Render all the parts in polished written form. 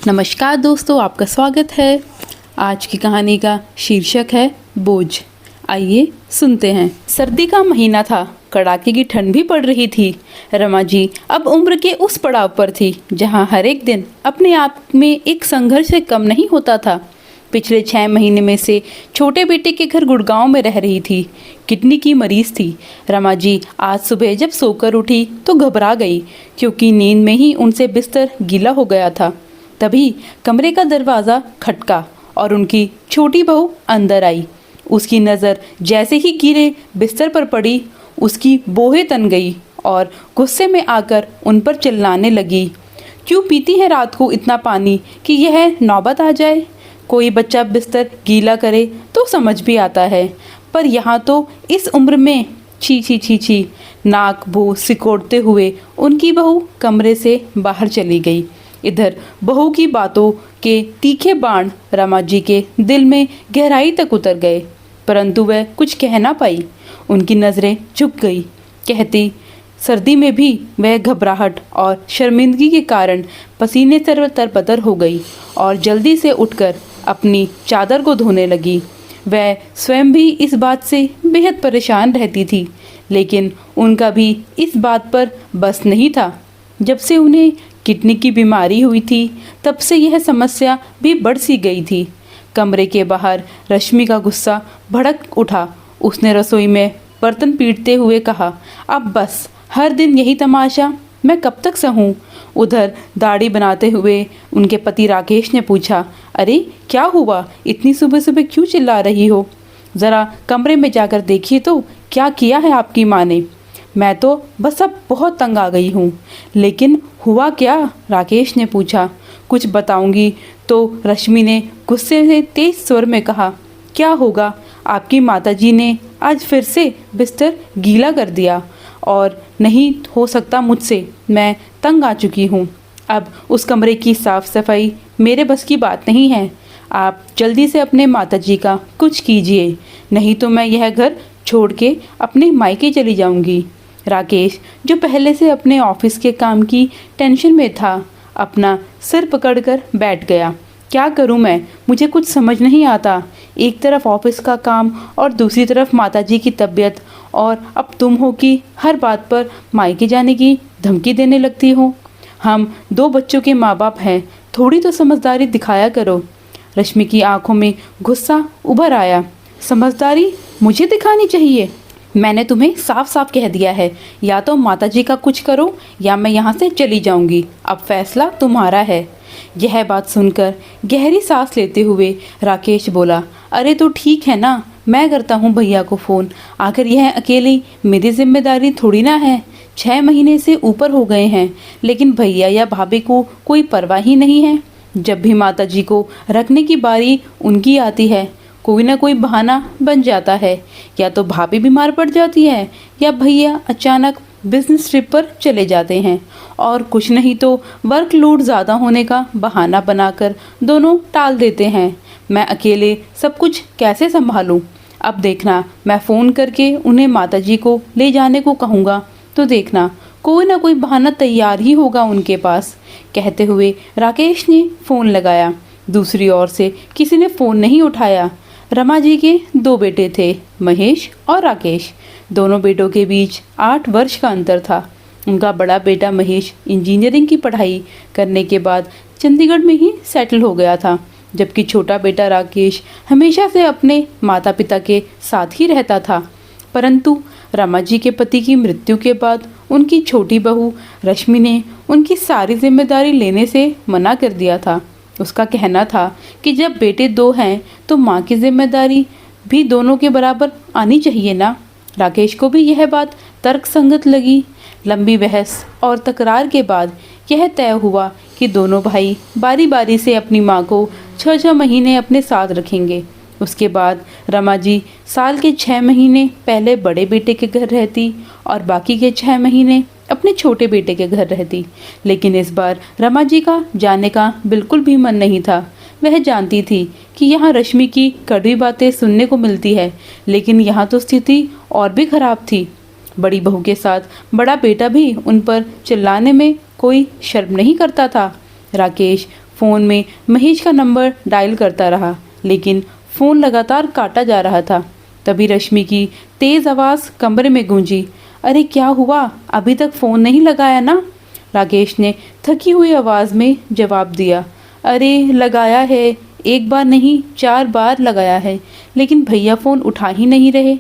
नमस्कार दोस्तों, आपका स्वागत है। आज की कहानी का शीर्षक है बोझ। आइए सुनते हैं। सर्दी का महीना था, कड़ाके की ठंड भी पड़ रही थी। रमा जी अब उम्र के उस पड़ाव पर थी जहां हर एक दिन अपने आप में एक संघर्ष से कम नहीं होता था। पिछले 6 महीने में से छोटे बेटे के घर गुड़गांव में रह रही थी। किडनी की मरीज थी। रमा जी आज सुबह जब सोकर उठी तो घबरा गई, क्योंकि नींद में ही उनसे बिस्तर गीला हो गया था। तभी कमरे का दरवाज़ा खटका और उनकी छोटी बहू अंदर आई। उसकी नज़र जैसे ही गिरे बिस्तर पर पड़ी, उसकी बोहें तन गई और गुस्से में आकर उन पर चिल्लाने लगी। क्यों पीती है रात को इतना पानी कि यह नौबत आ जाए? कोई बच्चा बिस्तर गीला करे तो समझ भी आता है, पर यहाँ तो इस उम्र में छी छी छी छी। नाक भू सिकोड़ते हुए उनकी बहू कमरे से बाहर चली गई। इधर बहू की बातों के तीखे बाण रमा जी के दिल में गहराई तक उतर गए, परंतु वह कुछ कह ना पाई। उनकी नज़रें झुक गई। कहती सर्दी में भी वह घबराहट और शर्मिंदगी के कारण पसीने से तरबतर हो गई और जल्दी से उठकर अपनी चादर को धोने लगी। वह स्वयं भी इस बात से बेहद परेशान रहती थी, लेकिन उनका भी इस बात पर बस नहीं था। जब से उन्हें किडनी की बीमारी हुई थी, तब से यह समस्या भी बढ़ सी गई थी। कमरे के बाहर रश्मि का गुस्सा भड़क उठा। उसने रसोई में बर्तन पीटते हुए कहा, अब बस, हर दिन यही तमाशा, मैं कब तक सहूं? उधर दाढ़ी बनाते हुए उनके पति राकेश ने पूछा, अरे क्या हुआ? इतनी सुबह सुबह क्यों चिल्ला रही हो? ज़रा कमरे में जाकर देखिए तो क्या किया है आपकी माँ ने। मैं तो बस अब बहुत तंग आ गई हूँ। लेकिन हुआ क्या? राकेश ने पूछा। कुछ बताऊंगी तो रश्मि ने गुस्से से तेज स्वर में कहा, क्या होगा? आपकी माताजी ने आज फिर से बिस्तर गीला कर दिया और नहीं हो सकता मुझसे, मैं तंग आ चुकी हूँ। अब उस कमरे की साफ सफाई मेरे बस की बात नहीं है। आप जल्दी से अपने माताजी का कुछ कीजिए, नहीं तो मैं यह घर छोड़ के अपने मायके चली जाऊंगी। राकेश, जो पहले से अपने ऑफिस के काम की टेंशन में था, अपना सिर पकड़कर बैठ गया। क्या करूं मैं? मुझे कुछ समझ नहीं आता। एक तरफ ऑफिस का काम और दूसरी तरफ माताजी की तबीयत, और अब तुम हो कि हर बात पर मायके जाने की धमकी देने लगती हो। हम 2 बच्चों के माँ बाप हैं, थोड़ी तो समझदारी दिखाया करो। रश्मि की आंखों में गुस्सा उभर आया। समझदारी मुझे दिखानी चाहिए? मैंने तुम्हें साफ साफ कह दिया है, या तो माताजी का कुछ करो या मैं यहाँ से चली जाऊंगी। अब फैसला तुम्हारा है। यह बात सुनकर गहरी सांस लेते हुए राकेश बोला, अरे तो ठीक है ना, मैं करता हूँ भैया को फ़ोन। आखिर यह अकेली मेरी जिम्मेदारी थोड़ी ना है। 6 महीने से ऊपर हो गए हैं, लेकिन भैया या भाभी को कोई परवाह ही नहीं है। जब भी माताजी को रखने की बारी उनकी आती है, कोई ना कोई बहाना बन जाता है। या तो भाभी बीमार पड़ जाती है, या भैया अचानक बिजनेस ट्रिप पर चले जाते हैं, और कुछ नहीं तो वर्कलोड ज़्यादा होने का बहाना बनाकर दोनों टाल देते हैं। मैं अकेले सब कुछ कैसे संभालूं? अब देखना, मैं फ़ोन करके उन्हें माताजी को ले जाने को कहूँगा तो देखना कोई ना कोई बहाना तैयार ही होगा उनके पास। कहते हुए राकेश ने फ़ोन लगाया। दूसरी ओर से किसी ने फ़ोन नहीं उठाया। रमा जी के 2 बेटे थे, महेश और राकेश। दोनों बेटों के बीच 8 वर्ष का अंतर था। उनका बड़ा बेटा महेश इंजीनियरिंग की पढ़ाई करने के बाद चंडीगढ़ में ही सेटल हो गया था, जबकि छोटा बेटा राकेश हमेशा से अपने माता पिता के साथ ही रहता था। परंतु रमा जी के पति की मृत्यु के बाद उनकी छोटी बहू रश्मि ने उनकी सारी जिम्मेदारी लेने से मना कर दिया था। उसका कहना था कि जब बेटे 2 हैं तो माँ की जिम्मेदारी भी दोनों के बराबर आनी चाहिए ना। राकेश को भी यह बात तर्कसंगत लगी। लंबी बहस और तकरार के बाद यह तय हुआ कि दोनों भाई बारी बारी से अपनी माँ को 6-6 महीने अपने साथ रखेंगे। उसके बाद रमा जी साल के 6 महीने पहले बड़े बेटे के घर रहती और बाकी के 6 महीने अपने छोटे बेटे के घर रहती। लेकिन इस बार रमा जी का जाने का बिल्कुल भी मन नहीं था। वह जानती थी कि यहाँ रश्मि की कड़वी बातें सुनने को मिलती है, लेकिन यहाँ तो स्थिति और भी खराब थी। बड़ी बहू के साथ बड़ा बेटा भी उन पर चिल्लाने में कोई शर्म नहीं करता था। राकेश फ़ोन में महेश का नंबर डायल करता रहा, लेकिन फ़ोन लगातार काटा जा रहा था। तभी रश्मि की तेज़ आवाज़ कमरे में गूंजी, अरे क्या हुआ, अभी तक फ़ोन नहीं लगाया ना? राकेश ने थकी हुई आवाज़ में जवाब दिया, अरे लगाया है, एक बार नहीं 4 बार लगाया है, लेकिन भैया फ़ोन उठा ही नहीं रहे।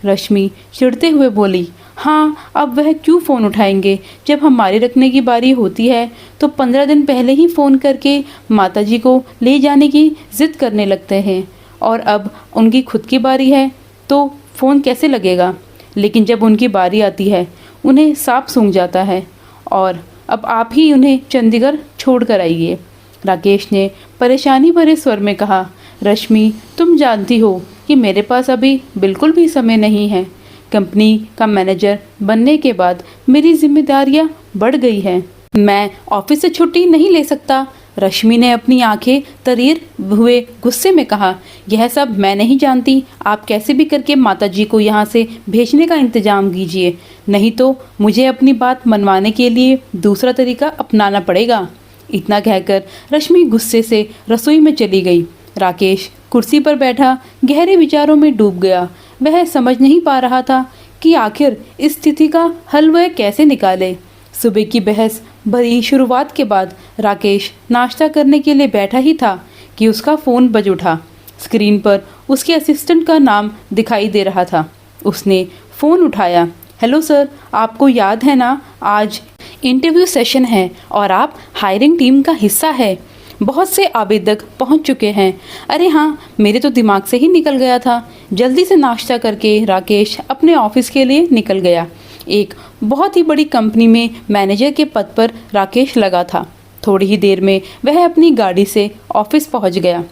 रश्मि चिढ़ते हुए बोली, हाँ अब वह क्यों फ़ोन उठाएंगे? जब हमारी रखने की बारी होती है तो 15 दिन पहले ही फ़ोन करके माताजी को ले जाने की ज़िद करने लगते हैं, और अब उनकी खुद की बारी है तो फ़ोन कैसे लगेगा? लेकिन जब उनकी बारी आती है उन्हें सांप सूंघ जाता है, और अब आप ही उन्हें चंडीगढ़ छोड़ कर आइए। राकेश ने परेशानी भरे स्वर में कहा, रश्मि तुम जानती हो कि मेरे पास अभी बिल्कुल भी समय नहीं है। कंपनी का मैनेजर बनने के बाद मेरी जिम्मेदारियां बढ़ गई हैं। मैं ऑफिस से छुट्टी नहीं ले सकता। रश्मि ने अपनी आंखें तरीर हुए गुस्से में कहा, यह सब मैं नहीं जानती। आप कैसे भी करके माताजी को यहाँ से भेजने का इंतजाम कीजिए, नहीं तो मुझे अपनी बात मनवाने के लिए दूसरा तरीका अपनाना पड़ेगा। इतना कहकर रश्मि गुस्से से रसोई में चली गई। राकेश कुर्सी पर बैठा गहरे विचारों में डूब गया। वह समझ नहीं पा रहा था कि आखिर इस स्थिति का हल वह कैसे निकाले। सुबह की बहस भरी शुरुआत के बाद राकेश नाश्ता करने के लिए बैठा ही था कि उसका फ़ोन बज उठा। स्क्रीन पर उसके असिस्टेंट का नाम दिखाई दे रहा था। उसने फ़ोन उठाया। हेलो सर, आपको याद है ना, आज इंटरव्यू सेशन है और आप हायरिंग टीम का हिस्सा है। बहुत से आवेदक पहुंच चुके हैं। अरे हाँ, मेरे तो दिमाग से ही निकल गया था। जल्दी से नाश्ता करके राकेश अपने ऑफिस के लिए निकल गया। एक बहुत ही बड़ी कंपनी में मैनेजर के पद पर राकेश लगा था। थोड़ी ही देर में वह अपनी गाड़ी से ऑफिस पहुंच गया।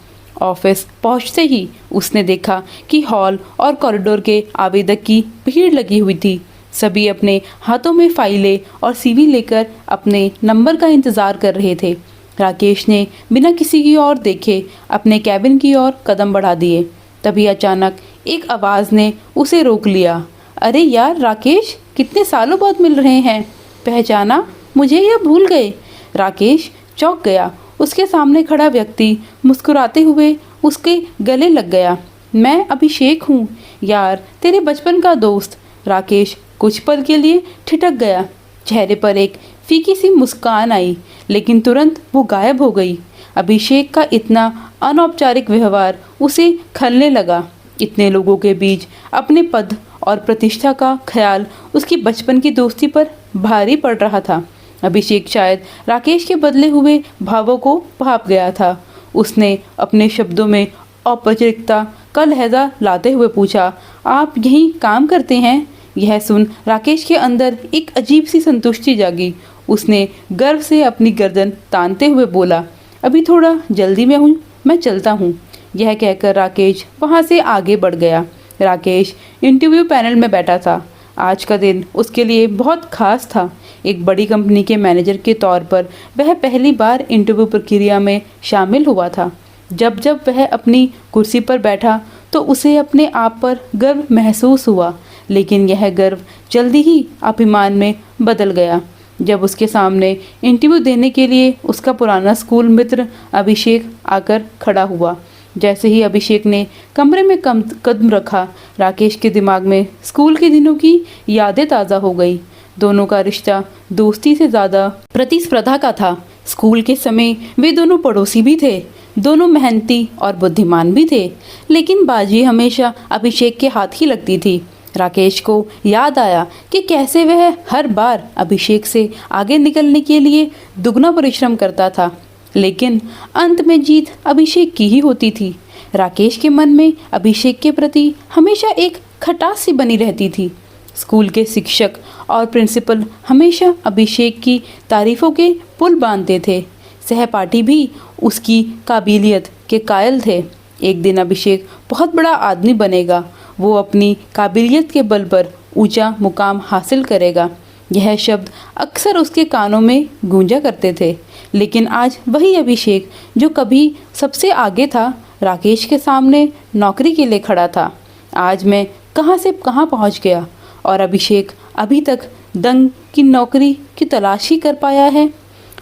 ऑफिस पहुंचते ही उसने देखा कि हॉल और कॉरिडोर के आवेदक की भीड़ लगी हुई थी। सभी अपने हाथों में फाइलें और सीवी लेकर अपने नंबर का इंतज़ार कर रहे थे। राकेश ने बिना किसी की ओर देखे अपने कैबिन की ओर कदम बढ़ा दिए। तभी अचानक एक आवाज़ ने उसे रोक लिया। अरे यार राकेश, कितने सालों बाद मिल रहे हैं, पहचाना मुझे या भूल गए? राकेश चौंक गया। उसके सामने खड़ा व्यक्ति मुस्कुराते हुए उसके गले लग गया। मैं अभिषेक हूँ यार, तेरे बचपन का दोस्त। राकेश कुछ पल के लिए ठिठक गया। चेहरे पर एक फीकी सी मुस्कान आई, लेकिन तुरंत वो गायब हो गई। अभिषेक का इतना अनौपचारिक व्यवहार उसे खलने लगा। इतने लोगों के बीच अपने पद और प्रतिष्ठा का ख्याल उसकी बचपन की दोस्ती पर भारी पड़ रहा था। अभिषेक शायद राकेश के बदले हुए भावों को भाप गया था। उसने अपने शब्दों में औपचारिकता का लहजा लाते हुए पूछा, आप यहीं काम करते हैं? यह सुन राकेश के अंदर एक अजीब सी संतुष्टि जागी। उसने गर्व से अपनी गर्दन तानते हुए बोला, अभी थोड़ा जल्दी में हूँ, मैं चलता हूँ। यह कहकर राकेश वहाँ से आगे बढ़ गया। राकेश इंटरव्यू पैनल में बैठा था। आज का दिन उसके लिए बहुत खास था। एक बड़ी कंपनी के मैनेजर के तौर पर वह पहली बार इंटरव्यू प्रक्रिया में शामिल हुआ था। जब जब वह अपनी कुर्सी पर बैठा तो उसे अपने आप पर गर्व महसूस हुआ, लेकिन यह गर्व जल्दी ही अभिमान में बदल गया जब उसके सामने इंटरव्यू देने के लिए उसका पुराना स्कूल मित्र अभिषेक आकर खड़ा हुआ। जैसे ही अभिषेक ने कमरे में कदम रखा, राकेश के दिमाग में स्कूल के दिनों की यादें ताज़ा हो गई। दोनों का रिश्ता दोस्ती से ज़्यादा प्रतिस्पर्धा का था। स्कूल के समय वे दोनों पड़ोसी भी थे, दोनों मेहनती और बुद्धिमान भी थे, लेकिन बाजी हमेशा अभिषेक के हाथ ही लगती थी। राकेश को याद आया कि कैसे वह हर बार अभिषेक से आगे निकलने के लिए दुगना परिश्रम करता था, लेकिन अंत में जीत अभिषेक की ही होती थी। राकेश के मन में अभिषेक के प्रति हमेशा एक खटास सी बनी रहती थी। स्कूल के शिक्षक और प्रिंसिपल हमेशा अभिषेक की तारीफ़ों के पुल बांधते थे। सहपाठी भी उसकी काबिलियत के कायल थे। एक दिन अभिषेक बहुत बड़ा आदमी बनेगा, वो अपनी काबिलियत के बल पर ऊंचा मुकाम हासिल करेगा। यह शब्द अक्सर उसके कानों में गूंजा करते थे, लेकिन आज वही अभिषेक जो कभी सबसे आगे था, राकेश के सामने नौकरी के लिए खड़ा था। आज मैं कहां से कहां पहुंच गया और अभिषेक अभी तक दंग की नौकरी की तलाश ही कर पाया है।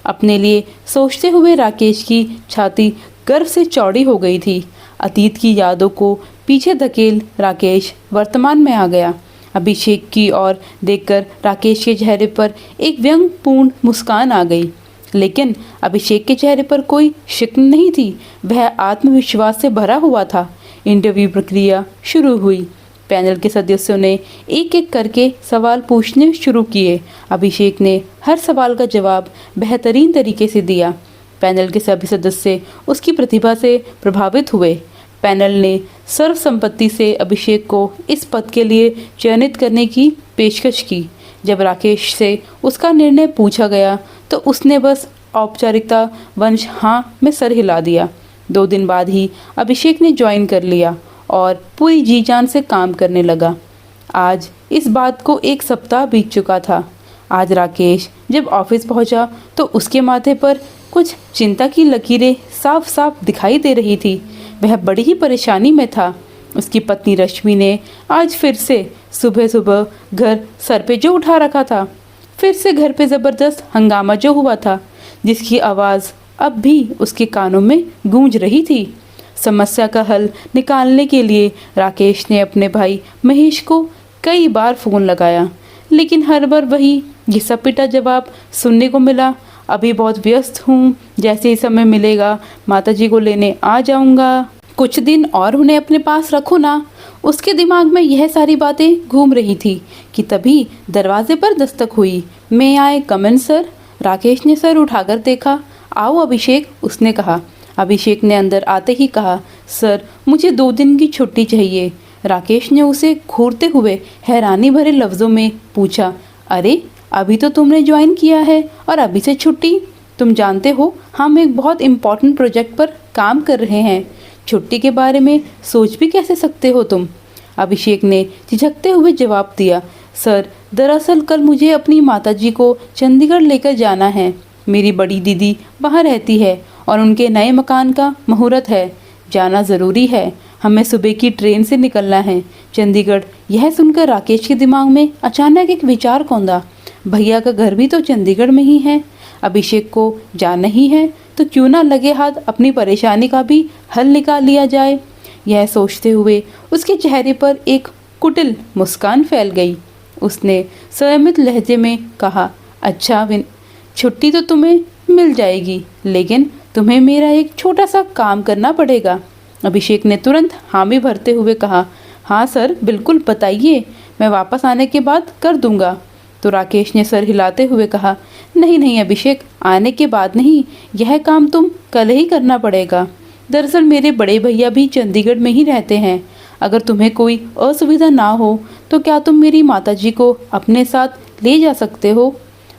अपने लिए सोचते हुए राकेश की छाती गर्व से चौड़ी हो गई थी। अतीत की यादों को पीछे धकेल राकेश वर्तमान में आ गया। अभिषेक की ओर देखकर राकेश के चेहरे पर एक व्यंग्यपूर्ण मुस्कान आ गई, लेकिन अभिषेक के चेहरे पर कोई शिकन नहीं थी। वह आत्मविश्वास से भरा हुआ था। इंटरव्यू प्रक्रिया शुरू हुई। पैनल के सदस्यों ने एक एक करके सवाल पूछने शुरू किए। अभिषेक ने हर सवाल का जवाब बेहतरीन तरीके से दिया। पैनल के सभी सदस्य उसकी प्रतिभा से प्रभावित हुए। पैनल ने सर्वसम्मति से अभिषेक को इस पद के लिए चयनित करने की पेशकश की। जब राकेश से उसका निर्णय पूछा गया तो उसने बस औपचारिकता वंश हाँ में सर हिला दिया। 2 दिन बाद ही अभिषेक ने ज्वाइन कर लिया और पूरी जी जान से काम करने लगा। आज इस बात को 1 सप्ताह बीत चुका था। आज राकेश जब ऑफिस पहुंचा तो उसके माथे पर कुछ चिंता की लकीरें साफ साफ दिखाई दे रही थी। वह बड़ी ही परेशानी में था। उसकी पत्नी रश्मि ने आज फिर से सुबह सुबह घर सर पे जो उठा रखा था। फिर से घर पे ज़बरदस्त हंगामा जो हुआ था, जिसकी आवाज़ अब भी उसके कानों में गूंज रही थी। समस्या का हल निकालने के लिए राकेश ने अपने भाई महेश को कई बार फ़ोन लगाया, लेकिन हर बार वही घिसा पिटा जवाब सुनने को मिला। अभी बहुत व्यस्त हूँ, जैसे ही समय मिलेगा माताजी को लेने आ जाऊँगा। कुछ दिन और उन्हें अपने पास रखो ना। उसके दिमाग में यह सारी बातें घूम रही थी कि तभी दरवाजे पर दस्तक हुई। मैं आए कम इन सर। राकेश ने सर उठाकर देखा। आओ अभिषेक, उसने कहा। अभिषेक ने अंदर आते ही कहा, सर मुझे 2 दिन की छुट्टी चाहिए। राकेश ने उसे घूरते हुए हैरानी भरे लफ्ज़ों में पूछा, अरे अभी तो तुमने ज्वाइन किया है और अभी से छुट्टी? तुम जानते हो हम एक बहुत इम्पोर्टेंट प्रोजेक्ट पर काम कर रहे हैं। छुट्टी के बारे में सोच भी कैसे सकते हो तुम? अभिषेक ने झिझकते हुए जवाब दिया, सर दरअसल कल मुझे अपनी माताजी को चंडीगढ़ लेकर जाना है। मेरी बड़ी दीदी वहाँ रहती है और उनके नए मकान का मुहूर्त है। जाना ज़रूरी है। हमें सुबह की ट्रेन से निकलना है चंडीगढ़। यह सुनकर राकेश के दिमाग में अचानक एक विचार कौंधा। भैया का घर भी तो चंडीगढ़ में ही है। अभिषेक को जाना ही है तो क्यों ना लगे हाथ अपनी परेशानी का भी हल निकाल लिया जाए। यह सोचते हुए उसके चेहरे पर एक कुटिल मुस्कान फैल गई। उसने संयमित लहजे में कहा, अच्छा छुट्टी तो तुम्हें मिल जाएगी, लेकिन तुम्हें मेरा एक छोटा सा काम करना पड़ेगा। अभिषेक ने तुरंत हामी भरते हुए कहा, हाँ सर बिल्कुल बताइए, मैं वापस आने के बाद कर दूंगा। तो राकेश ने सर हिलाते हुए कहा, नहीं नहीं अभिषेक, आने के बाद नहीं, यह काम तुम कल ही करना पड़ेगा। दरअसल मेरे बड़े भैया भी चंडीगढ़ में ही रहते हैं। अगर तुम्हें कोई असुविधा ना हो तो क्या तुम मेरी माताजी को अपने साथ ले जा सकते हो?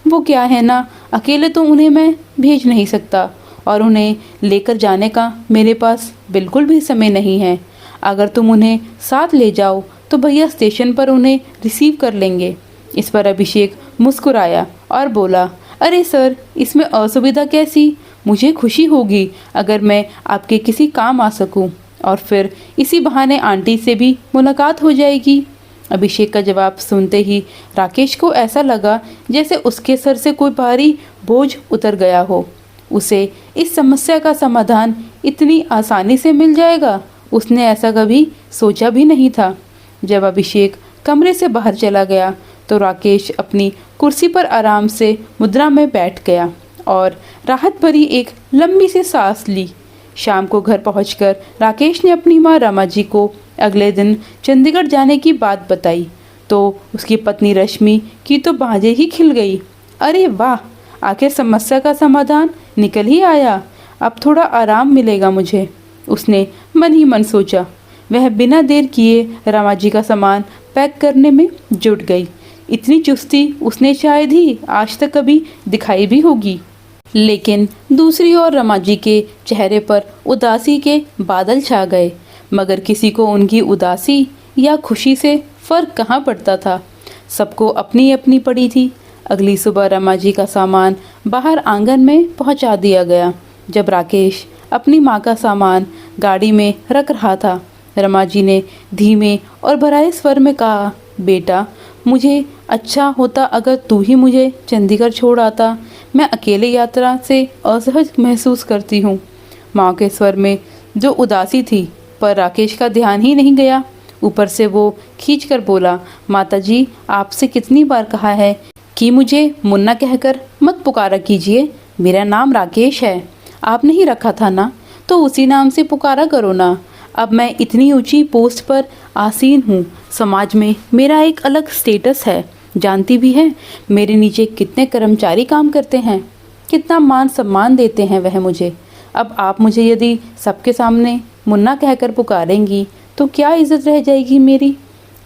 वो क्या है ना, अकेले तो उन्हें मैं भेज नहीं सकता और उन्हें लेकर जाने का मेरे पास बिल्कुल भी समय नहीं है। अगर तुम उन्हें साथ ले जाओ तो भैया स्टेशन पर उन्हें रिसीव कर लेंगे। इस पर अभिषेक मुस्कुराया और बोला, अरे सर इसमें असुविधा कैसी? मुझे खुशी होगी अगर मैं आपके किसी काम आ सकूं और फिर इसी बहाने आंटी से भी मुलाकात हो जाएगी। अभिषेक का जवाब सुनते ही राकेश को ऐसा लगा जैसे उसके सर से कोई भारी बोझ उतर गया हो। उसे इस समस्या का समाधान इतनी आसानी से मिल जाएगा, उसने ऐसा कभी सोचा भी नहीं था। जब अभिषेक कमरे से बाहर चला गया तो राकेश अपनी कुर्सी पर आराम से मुद्रा में बैठ गया और राहत भरी एक लंबी सी सांस ली। शाम को घर पहुंचकर राकेश ने अपनी माँ रमा जी को अगले दिन चंडीगढ़ जाने की बात बताई तो उसकी पत्नी रश्मि की तो बाजें ही खिल गई। अरे वाह, आखिर समस्या का समाधान निकल ही आया। अब थोड़ा आराम मिलेगा मुझे, उसने मन ही मन सोचा। वह बिना देर किए रमा जी का सामान पैक करने में जुट गई। इतनी चुस्ती उसने शायद ही आज तक कभी दिखाई भी होगी। लेकिन दूसरी ओर रमा जी के चेहरे पर उदासी के बादल छा गए, मगर किसी को उनकी उदासी या खुशी से फर्क कहाँ पड़ता था। सबको अपनी अपनी पड़ी थी। अगली सुबह रमा जी का सामान बाहर आंगन में पहुंचा दिया गया। जब राकेश अपनी माँ का सामान गाड़ी में रख रहा था, रमा जी ने धीमे और भराए स्वर में कहा, बेटा मुझे अच्छा होता अगर तू ही मुझे चंडीगढ़ छोड़ आता। मैं अकेले यात्रा से असहज महसूस करती हूँ। माँ के स्वर में जो उदासी थी, पर राकेश का ध्यान ही नहीं गया। ऊपर से वो खींचकर बोला, माताजी आपसे कितनी बार कहा है कि मुझे मुन्ना कहकर मत पुकारा कीजिए। मेरा नाम राकेश है, आपने ही रखा था ना, तो उसी नाम से पुकारा करो ना। अब मैं इतनी ऊंची पोस्ट पर आसीन हूँ, समाज में मेरा एक अलग स्टेटस है। जानती भी है मेरे नीचे कितने कर्मचारी काम करते हैं, कितना मान सम्मान देते हैं वह मुझे। अब आप मुझे यदि सबके सामने मुन्ना कहकर पुकारेंगी तो क्या इज्जत रह जाएगी मेरी।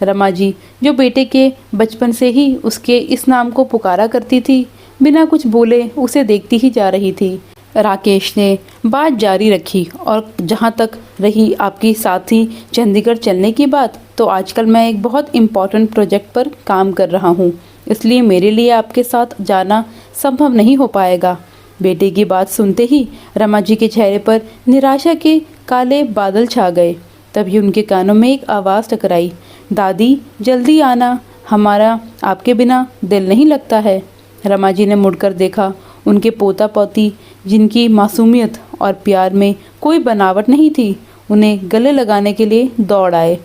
रमा जी, जो बेटे के बचपन से ही उसके इस नाम को पुकारा करती थी, बिना कुछ बोले उसे देखती ही जा रही थी। राकेश ने बात जारी रखी, और जहाँ तक रही आपकी साथी चंडीगढ़ चलने की बात, तो आजकल मैं एक बहुत इम्पॉर्टेंट प्रोजेक्ट पर काम कर रहा हूँ, इसलिए मेरे लिए आपके साथ जाना संभव नहीं हो पाएगा। बेटे की बात सुनते ही रमा जी के चेहरे पर निराशा के काले बादल छा गए। तभी उनके कानों में एक आवाज़ टकराई, दादी जल्दी आना, हमारा आपके बिना दिल नहीं लगता है। रमा जी ने मुड़कर देखा। उनके पोता पोती, जिनकी मासूमियत और प्यार में कोई बनावट नहीं थी, उन्हें गले लगाने के लिए दौड़ आए।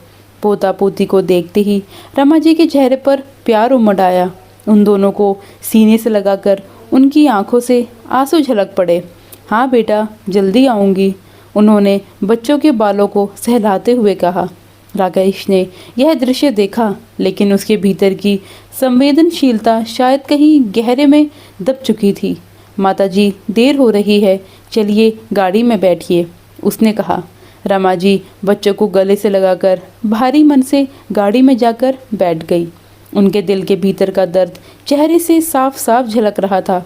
पोता पोती को देखते ही रमा जी के चेहरे पर प्यार उमड़ आया। उन दोनों को सीने से लगाकर उनकी आंखों से आंसू झलक पड़े। हाँ बेटा, जल्दी आऊँगी, उन्होंने बच्चों के बालों को सहलाते हुए कहा। राकेश ने यह दृश्य देखा, लेकिन उसके भीतर की संवेदनशीलता शायद कहीं गहरे में दब चुकी थी। माताजी देर हो रही है, चलिए गाड़ी में बैठिए, उसने कहा। रमा जी बच्चों को गले से लगाकर भारी मन से गाड़ी में जाकर बैठ गई। उनके दिल के भीतर का दर्द चेहरे से साफ साफ झलक रहा था।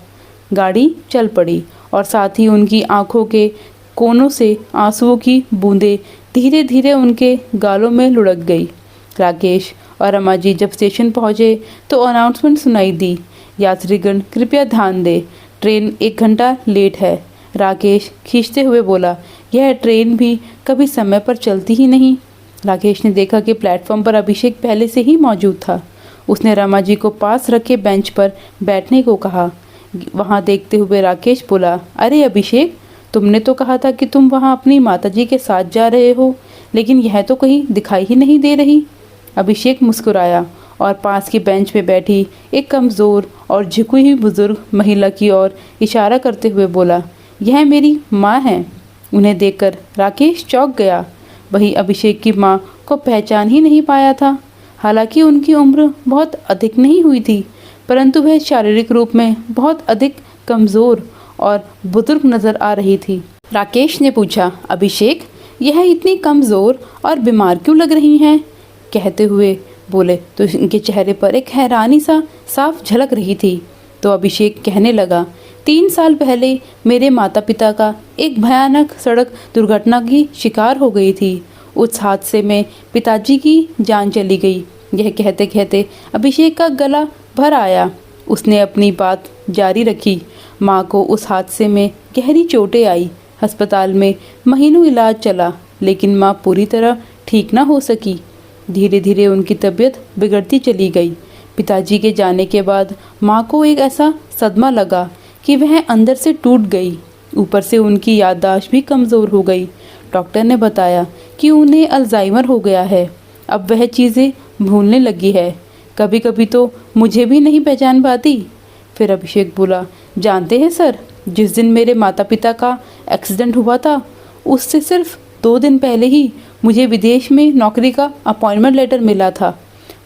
गाड़ी चल पड़ी, और साथ ही उनकी आंखों के कोनों से आंसुओं की बूंदें धीरे धीरे उनके गालों में लुढ़क गई। राकेश और रमा जी जब स्टेशन पहुँचे तो अनाउंसमेंट सुनाई दी, यात्रीगण कृपया ध्यान दें, ट्रेन 1 घंटा लेट है। राकेश खींचते हुए बोला, यह ट्रेन भी कभी समय पर चलती ही नहीं। राकेश ने देखा कि प्लेटफॉर्म पर अभिषेक पहले से ही मौजूद था। उसने रमा जी को पास रखे बेंच पर बैठने को कहा। वहाँ देखते हुए राकेश बोला, अरे अभिषेक, तुमने तो कहा था कि तुम वहाँ अपनी माताजी के साथ जा रहे हो, लेकिन यह तो कहीं दिखाई ही नहीं दे रही। अभिषेक मुस्कुराया और पास की बेंच पे बैठी एक कमज़ोर और झुकी हुई बुजुर्ग महिला की ओर इशारा करते हुए बोला, यह मेरी माँ है। उन्हें देखकर राकेश चौंक गया। वही अभिषेक की माँ को पहचान ही नहीं पाया था। हालांकि उनकी उम्र बहुत अधिक नहीं हुई थी, परंतु वह शारीरिक रूप में बहुत अधिक कमज़ोर और बुजुर्ग नज़र आ रही थी। राकेश ने पूछा, अभिषेक, यह इतनी कमज़ोर और बीमार क्यों लग रही हैं? कहते हुए बोले तो इनके चेहरे पर एक हैरानी सा साफ झलक रही थी। तो अभिषेक कहने लगा, 3 साल पहले मेरे माता पिता का एक भयानक सड़क दुर्घटना की शिकार हो गई थी। उस हादसे में पिताजी की जान चली गई। यह कहते कहते अभिषेक का गला भर आया। उसने अपनी बात जारी रखी, माँ को उस हादसे में गहरी चोटें आई। अस्पताल में महीनों इलाज चला, लेकिन माँ पूरी तरह ठीक ना हो सकी। धीरे धीरे उनकी तबीयत बिगड़ती चली गई। पिताजी के जाने के बाद माँ को एक ऐसा सदमा लगा कि वह अंदर से टूट गई। ऊपर से उनकी याददाश्त भी कमज़ोर हो गई। डॉक्टर ने बताया कि उन्हें अल्जाइमर हो गया है। अब वह चीज़ें भूलने लगी है, कभी कभी तो मुझे भी नहीं पहचान पाती। फिर अभिषेक बोला, जानते हैं सर, जिस दिन मेरे माता पिता का एक्सीडेंट हुआ था, उससे सिर्फ 2 दिन पहले ही मुझे विदेश में नौकरी का अपॉइंटमेंट लेटर मिला था।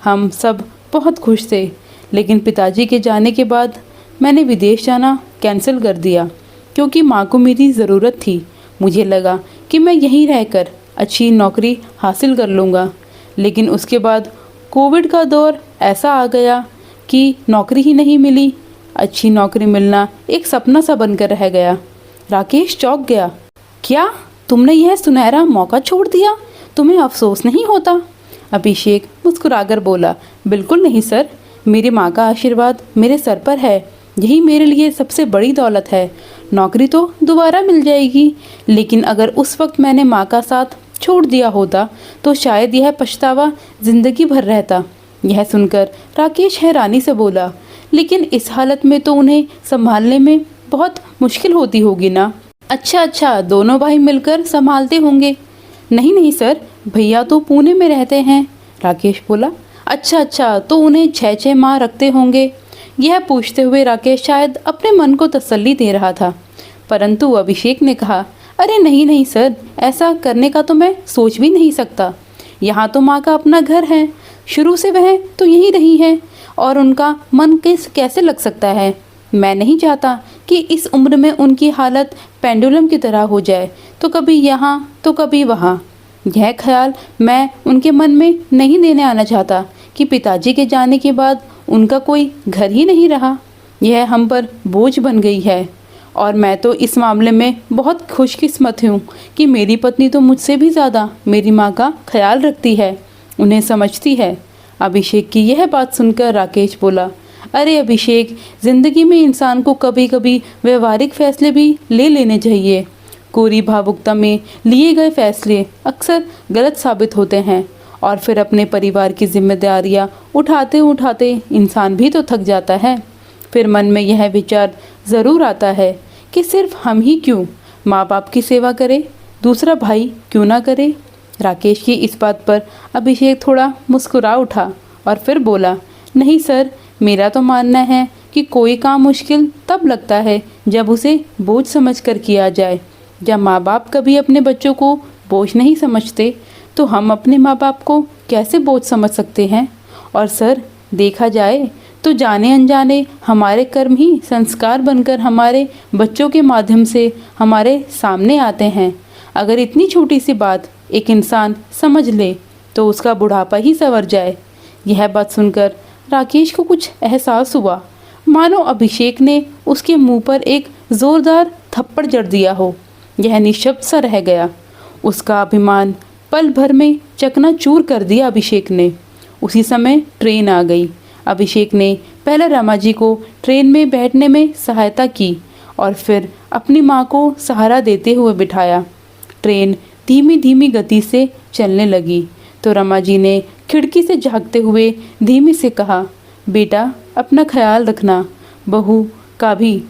हम सब बहुत खुश थे, लेकिन पिताजी के जाने के बाद मैंने विदेश जाना कैंसिल कर दिया, क्योंकि माँ को मेरी ज़रूरत थी। मुझे लगा कि मैं यहीं रहकर अच्छी नौकरी हासिल कर लूँगा, लेकिन उसके बाद कोविड का दौर ऐसा आ गया कि नौकरी ही नहीं मिली। अच्छी नौकरी मिलना एक सपना सा बनकर रह गया। राकेश चौंक गया, क्या तुमने यह सुनहरा मौका छोड़ दिया? तुम्हें अफसोस नहीं होता? अभिषेक मुस्कुराकर बोला, बिल्कुल नहीं सर, मेरी माँ का आशीर्वाद मेरे सर पर है, यही मेरे लिए सबसे बड़ी दौलत है। नौकरी तो दोबारा मिल जाएगी, लेकिन अगर उस वक्त मैंने माँ का साथ छोड़ दिया होता तो शायद यह पछतावा जिंदगी भर रहता। यह सुनकर राकेश हैरानी से बोला, लेकिन इस हालत में तो उन्हें संभालने में बहुत मुश्किल होती होगी ना। अच्छा अच्छा, दोनों भाई मिलकर संभालते होंगे। नहीं नहीं सर, भैया तो पुणे में रहते हैं, राकेश बोला। अच्छा अच्छा, तो उन्हें 6-6 माह रखते होंगे। यह पूछते हुए राकेश शायद अपने मन को तसल्ली दे रहा था, परंतु अभिषेक ने कहा, अरे नहीं नहीं सर, ऐसा करने का तो मैं सोच भी नहीं सकता। यहाँ तो माँ का अपना घर है, शुरू से वह तो यहीं रही है, और उनका मन कैसे लग सकता है। मैं नहीं चाहता कि इस उम्र में उनकी हालत पेंडुलम की तरह हो जाए, तो कभी यहाँ तो कभी वहाँ। यह ख्याल मैं उनके मन में नहीं देने आना चाहता कि पिताजी के जाने के बाद उनका कोई घर ही नहीं रहा। यह हम पर बोझ बन गई है, और मैं तो इस मामले में बहुत खुशकिस्मत हूँ कि मेरी पत्नी तो मुझसे भी ज़्यादा मेरी माँ का ख्याल रखती है, उन्हें समझती है। अभिषेक की यह बात सुनकर राकेश बोला, अरे अभिषेक, ज़िंदगी में इंसान को कभी कभी व्यवहारिक फैसले भी ले लेने चाहिए। कोरी भावुकता में लिए गए फैसले अक्सर गलत साबित होते हैं, और फिर अपने परिवार की जिम्मेदारियां उठाते उठाते इंसान भी तो थक जाता है। फिर मन में यह विचार ज़रूर आता है कि सिर्फ हम ही क्यों माँ बाप की सेवा करें, दूसरा भाई क्यों ना करे। राकेश की इस बात पर अभिषेक थोड़ा मुस्कुरा उठा और फिर बोला, नहीं सर, मेरा तो मानना है कि कोई काम मुश्किल तब लगता है जब उसे बोझ समझकर किया जाए। जब माँ बाप कभी अपने बच्चों को बोझ नहीं समझते, तो हम अपने माँ बाप को कैसे बोझ समझ सकते हैं। और सर, देखा जाए तो जाने अनजाने हमारे कर्म ही संस्कार बनकर हमारे बच्चों के माध्यम से हमारे सामने आते हैं। अगर इतनी छोटी सी बात एक इंसान समझ ले तो उसका बुढ़ापा ही संवर जाए। यह बात सुनकर राकेश को कुछ एहसास हुआ, मानो अभिषेक ने उसके मुंह पर एक जोरदार थप्पड़ जड़ दिया हो। यह निशब्द सा रह गया। उसका अभिमान पल भर में चकनाचूर कर दिया अभिषेक ने। उसी समय ट्रेन आ गई। अभिषेक ने पहले रमा जी को ट्रेन में बैठने में सहायता की और फिर अपनी माँ को सहारा देते हुए बिठाया। ट्रेन धीमी धीमी गति से चलने लगी तो रमा जी ने खिड़की से झांकते हुए धीमे से कहा, बेटा अपना ख्याल रखना, बहू का भी।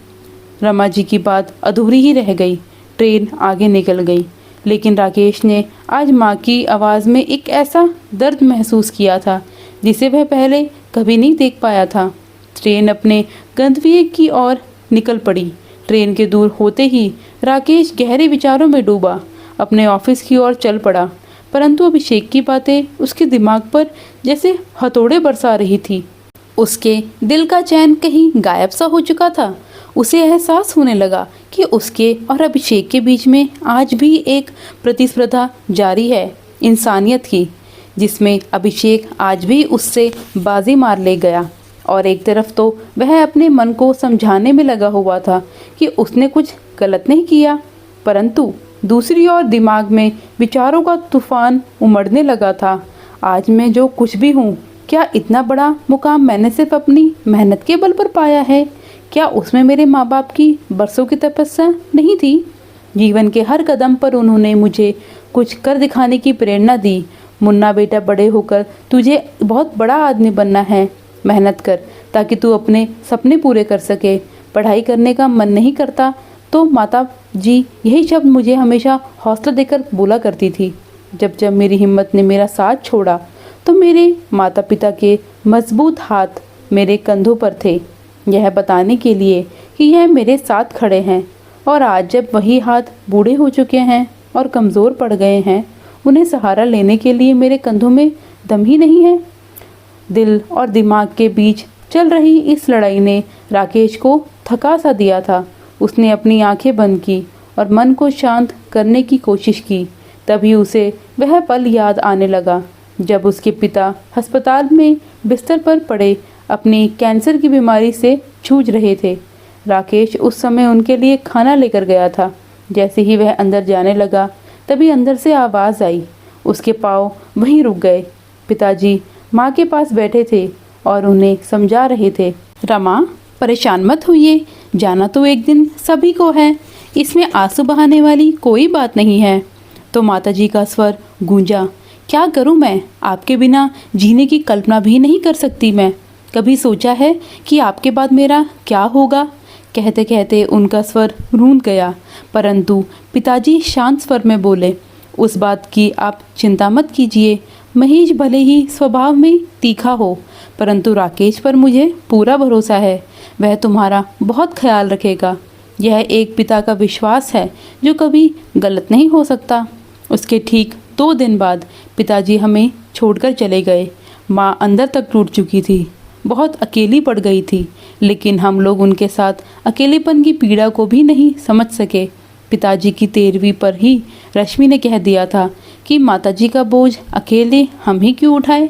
रमा जी की बात अधूरी ही रह गई। ट्रेन आगे निकल गई, लेकिन राकेश ने आज माँ की आवाज़ में एक ऐसा दर्द महसूस किया था जिसे वह पहले कभी नहीं देख पाया था। ट्रेन अपने गंतव्य की ओर निकल पड़ी। ट्रेन के दूर होते ही राकेश गहरे विचारों में डूबा, अपने ऑफिस की ओर चल पड़ा, परंतु अभिषेक की बातें उसके दिमाग पर जैसे हथौड़े बरसा रही थी। उसके दिल का चैन कहीं गायब सा हो चुका था। उसे एहसास होने लगा कि उसके और अभिषेक के बीच में आज भी एक प्रतिस्पर्धा जारी है इंसानियत की, जिसमें अभिषेक आज भी उससे बाजी मार ले गया। और एक तरफ तो वह अपने मन को समझाने में लगा हुआ था कि उसने कुछ गलत नहीं किया, परंतु दूसरी ओर दिमाग में विचारों का तूफान उमड़ने लगा था। आज मैं जो कुछ भी हूँ, क्या इतना बड़ा मुकाम मैंने सिर्फ अपनी मेहनत के बल पर पाया है? क्या उसमें मेरे माँ बाप की बरसों की तपस्या नहीं थी? जीवन के हर कदम पर उन्होंने मुझे कुछ कर दिखाने की प्रेरणा दी। मुन्ना बेटा, बड़े होकर तुझे बहुत बड़ा आदमी बनना है। मेहनत कर ताकि तू अपने सपने पूरे कर सके। पढ़ाई करने का मन नहीं करता तो माता जी यही शब्द मुझे हमेशा हौसला देकर बोला करती थी। जब जब मेरी हिम्मत ने मेरा साथ छोड़ा तो मेरे माता पिता के मजबूत हाथ मेरे कंधों पर थे, यह बताने के लिए कि यह मेरे साथ खड़े हैं। और आज जब वही हाथ बूढ़े हो चुके हैं और कमज़ोर पड़ गए हैं, उन्हें सहारा लेने के लिए मेरे कंधों में दम ही नहीं है। दिल और दिमाग के बीच चल रही इस लड़ाई ने राकेश को थका सा दिया था। उसने अपनी आंखें बंद की और मन को शांत करने की कोशिश की। तभी उसे वह पल याद आने लगा जब उसके पिता अस्पताल में बिस्तर पर पड़े अपनी कैंसर की बीमारी से जूझ रहे थे। राकेश उस समय उनके लिए खाना लेकर गया था। जैसे ही वह अंदर जाने लगा तभी अंदर से आवाज़ आई। उसके पाँव वहीं रुक गए। पिताजी माँ के पास बैठे थे और उन्हें समझा रहे थे। रमा, परेशान मत होइए, जाना तो एक दिन सभी को है, इसमें आंसू बहाने वाली कोई बात नहीं है। तो माताजी का स्वर गूंजा, क्या करूं मैं? आपके बिना जीने की कल्पना भी नहीं कर सकती मैं। कभी सोचा है कि आपके बाद मेरा क्या होगा? कहते कहते उनका स्वर रूंध गया, परंतु पिताजी शांत स्वर में बोले, उस बात की आप चिंता मत कीजिए। महेश भले ही स्वभाव में तीखा हो, परंतु राकेश पर मुझे पूरा भरोसा है। वह तुम्हारा बहुत ख्याल रखेगा। यह एक पिता का विश्वास है जो कभी गलत नहीं हो सकता। उसके ठीक 2 दिन बाद पिताजी हमें छोड़कर चले गए। माँ अंदर तक टूट चुकी थी, बहुत अकेली पड़ गई थी, लेकिन हम लोग उनके साथ अकेलेपन की पीड़ा को भी नहीं समझ सके। पिताजी की 13वीं पर ही रश्मि ने कह दिया था कि माताजी का बोझ अकेले हम ही क्यों उठाए।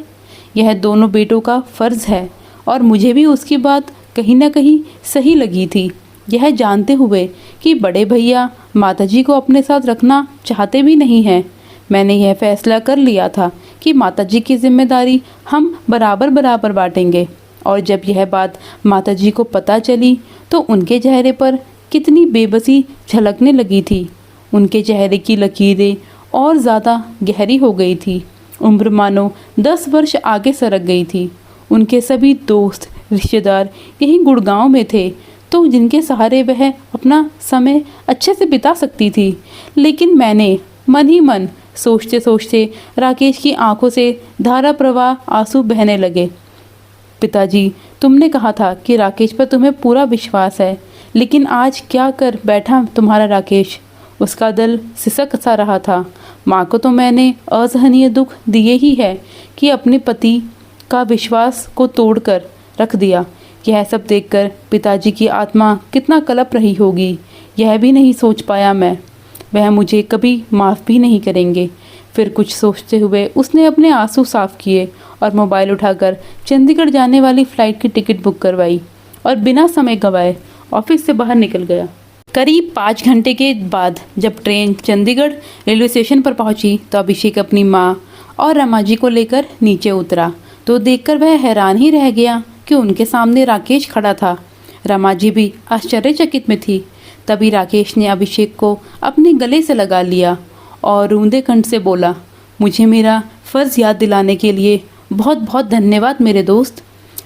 यह दोनों बेटों का फ़र्ज़ है और मुझे भी उसकी बात कहीं ना कहीं सही लगी थी, यह जानते हुए कि बड़े भैया माताजी को अपने साथ रखना चाहते भी नहीं हैं। मैंने यह फैसला कर लिया था कि माताजी की जिम्मेदारी हम बराबर बराबर बांटेंगे। और जब यह बात माताजी को पता चली तो उनके चेहरे पर कितनी बेबसी झलकने लगी थी। उनके चेहरे की लकीरें और ज़्यादा गहरी हो गई थी। उम्र मानो 10 वर्ष आगे सरक गई थी। उनके सभी दोस्त रिश्तेदार यहीं गुड़गांव में थे, तो जिनके सहारे वह अपना समय अच्छे से बिता सकती थी। लेकिन मैंने मन ही मन सोचते सोचते राकेश की आंखों से धारा प्रवाह आंसू बहने लगे। पिताजी, तुमने कहा था कि राकेश पर तुम्हें पूरा विश्वास है, लेकिन आज क्या कर बैठा तुम्हारा राकेश? उसका दिल सिसक सा रहा था। माँ को तो मैंने असहनीय दुख दिए ही है कि अपने पति का विश्वास को तोड़कर रख दिया। यह सब देखकर पिताजी की आत्मा कितना कलप रही होगी, यह भी नहीं सोच पाया मैं। वह मुझे कभी माफ़ भी नहीं करेंगे। फिर कुछ सोचते हुए उसने अपने आंसू साफ किए और मोबाइल उठाकर चंडीगढ़ जाने वाली फ़्लाइट की टिकट बुक करवाई और बिना समय गंवाए ऑफिस से बाहर निकल गया। करीब 5 घंटे के बाद जब ट्रेन चंडीगढ़ रेलवे स्टेशन पर पहुंची तो अभिषेक अपनी माँ और रमा जी को लेकर नीचे उतरा तो देखकर वह हैरान ही रह गया कि उनके सामने राकेश खड़ा था। रमा जी भी आश्चर्यचकित में थी। तभी राकेश ने अभिषेक को अपने गले से लगा लिया और रूंधे कंठ से बोला, मुझे मेरा फ़र्ज़ याद दिलाने के लिए बहुत बहुत धन्यवाद मेरे दोस्त।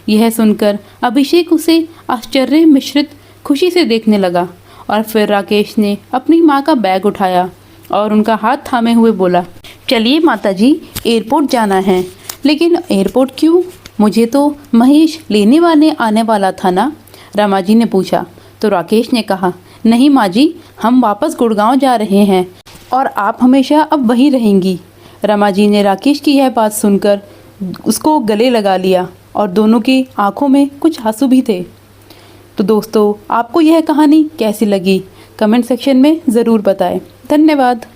यह सुनकर अभिषेक उसे आश्चर्य मिश्रित खुशी से देखने लगा और फिर राकेश ने अपनी माँ का बैग उठाया और उनका हाथ थामे हुए बोला, चलिए माताजी, एयरपोर्ट जाना है। लेकिन एयरपोर्ट क्यों? मुझे तो महेश लेने वाले आने वाला था ना? रमा जी ने पूछा। तो राकेश ने कहा, नहीं माँ जी, हम वापस गुड़गांव जा रहे हैं और आप हमेशा अब वहीं रहेंगी। रमा जी ने राकेश की यह बात सुनकर उसको गले लगा लिया और दोनों की आंखों में कुछ आंसू भी थे। तो दोस्तों, आपको यह कहानी कैसी लगी? कमेंट सेक्शन में ज़रूर बताएं। धन्यवाद।